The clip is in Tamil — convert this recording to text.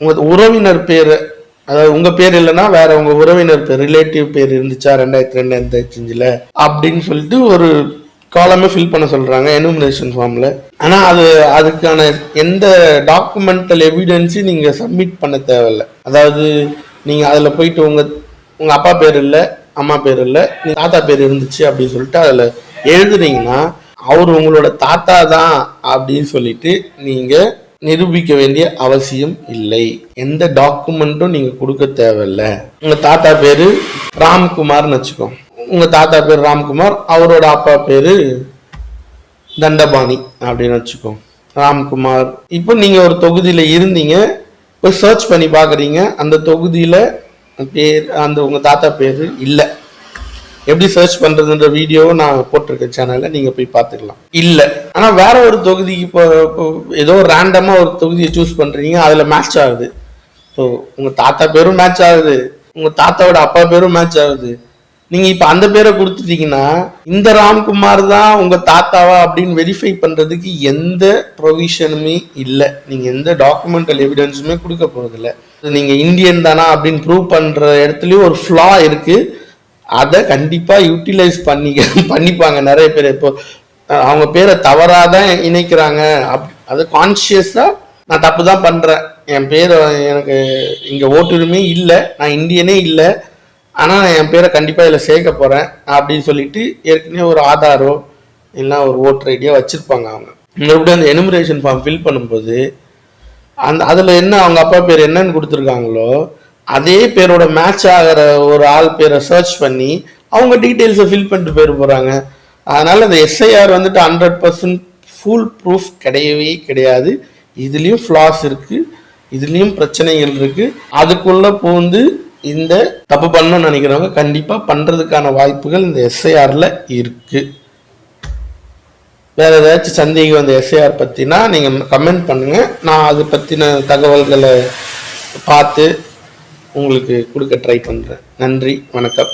உங்க உறவினர் பேர், அதாவது உங்க பேர் இல்லைன்னா வேற உங்க உறவினர் பேர், ரிலேட்டிவ் பேர் இருந்துச்சா 2002 2005 அப்படின்னு சொல்லிட்டு ஒரு காலமே ஃபில் பண்ண சொல்றாங்க எனுமரேஷன் ஃபார்ம்ல. ஆனா அதுக்கான எந்த டாக்குமெண்டல் எவிடன்ஸும் நீங்க சப்மிட் பண்ண தேவையில்லை. அதாவது நீங்க அதுல போயிட்டு உங்க அப்பா பேர் இல்லை, அம்மா பேர் இல்லை, தாத்தா பேர் இருந்துச்சு அப்படின்னு சொல்லிட்டு அதுல எழுதுனீங்கன்னா அவர் உங்களோட தாத்தா தான் அப்படின்னு சொல்லிட்டு நீங்க நிரூபிக்க வேண்டிய அவசியம் இல்லை. எந்த டாக்குமெண்ட்டும் நீங்க கொடுக்க தேவையில்லை. உங்க தாத்தா பேரு ராம்குமார்னு வச்சுக்கோ, உங்க தாத்தா பேர் ராம்குமார், அவரோட அப்பா பேரு தண்டபாணி அப்படின்னு வச்சுக்கோ, ராம்குமார். இப்போ நீங்க ஒரு தொகுதியில இருந்தீங்க, இப்போ சர்ச் பண்ணி பாக்குறீங்க, அந்த தொகுதியில பேர் அந்த உங்க தாத்தா பேரு இல்லை. எப்படி சர்ச் பண்றதுன்ற வீடியோ நான் போட்டிருக்கேன் சேனல்ல, நீங்க போய் பார்த்துக்கலாம். இல்ல ஆனா வேற ஒரு தொகுதிக்கு இப்போ ஏதோ ரேண்டமா ஒரு தொகுதியை சூஸ் பண்றீங்க, அதுல மேட்ச் ஆகுது. ஸோ உங்க தாத்தா பேரும் மேட்ச் ஆகுது, உங்க தாத்தாவோட அப்பா பேரும் மேட்ச் ஆகுது. நீங்க இப்ப அந்த பேரை கொடுத்துட்டீங்கன்னா இந்த ராம்குமார் தான் உங்க தாத்தாவா அப்படின்னு வெரிஃபை பண்றதுக்கு எந்த ப்ரொவிஷனுமே இல்லை. நீங்க எந்த டாக்குமெண்டல் எவிடன்ஸுமே கொடுக்க போறது இல்லை. நீங்க இந்தியன் தானா அப்படின்னு ப்ரூவ் பண்ற இடத்துலயும் ஒரு ஃப்ளா இருக்கு. அதை கண்டிப்பா யூட்டிலைஸ் பண்ணிப்பாங்க நிறைய பேர். இப்போ அவங்க பேரை தவறாதான் இணைக்கிறாங்க, அது கான்சியஸா நான் தப்பு தான் பண்றேன், என் பேர் எனக்கு இங்க ஓட்டுரிமை இல்லை, நான் இந்தியனே இல்லை, ஆனா என் பேரை கண்டிப்பா இதுல சேர்க்க போறேன் அப்படின்னு சொல்லிட்டு ஏற்கனவே ஒரு ஆதாரோ இல்லை ஒரு ஓட்டர் ஐடியோ வச்சிருப்பாங்க. அவங்க எப்படி அந்த எனுமரேஷன் ஃபார்ம் ஃபில் பண்ணும்போது அதுல என்ன அவங்க அப்பா பேர் என்னன்னு கொடுத்துருக்காங்களோ அதே பேரோட மேட்ச் ஆகிற ஒரு ஆள் பேரை சர்ச் பண்ணி அவங்க டீட்டெயில்ஸை ஃபில் பண்ணிட்டு போயிட போறாங்க. அதனால இந்த எஸ்ஐஆர் வந்துட்டு 100% ஃபுல் ப்ரூஃப் கிடையவே கிடையாது. இதுலயும் ஃப்ளாஸ் இருக்கு, இதுலயும் பிரச்சனைகள் இருக்கு. அதுக்குள்ள பூந்து இந்த தப்பு பண்ணணும்னு நினைக்கிறவங்க கண்டிப்பா பண்றதுக்கான வாய்ப்புகள் இந்த எஸ்ஐஆர்ல இருக்கு. வேற ஏதாச்சும் சந்தேகம் அந்த எஸ்ஐஆர் பத்தினா நீங்க கமெண்ட் பண்ணுங்க, நான் அது பத்தின தகவல்களை பார்த்து உங்களுக்கு கொடுக்க ட்ரை பண்றேன். நன்றி, வணக்கம்.